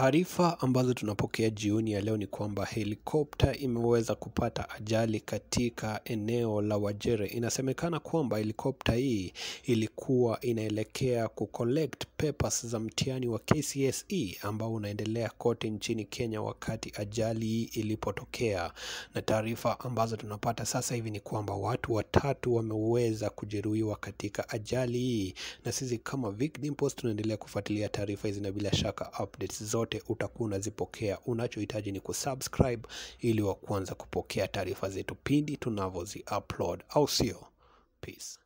Taarifa ambazo tunapokea jioni ya leo ni kwamba helikopta imeweza kupata ajali katika eneo la WAJIR. Inasemekana kwamba helikopta hii ilikuwa inaelekea kucollect papers za mtihani wa Kcse ambao unaendelea kote nchini Kenya wakati ajali hii ilipotokea. Na taarifa ambazo tunapata sasa hivi ni kwamba watu watatu wameweza kujeruhiwa katika ajali hii, na sisi kama Victim Post tunaendelea kufuatilia taarifa hizi, na bila shaka updates zote utakuwa unazipokea. Unachohitaji ni kusubscribe ili wa kwanza kupokea taarifa zetu pindi tunavyozi upload, au sio? Peace.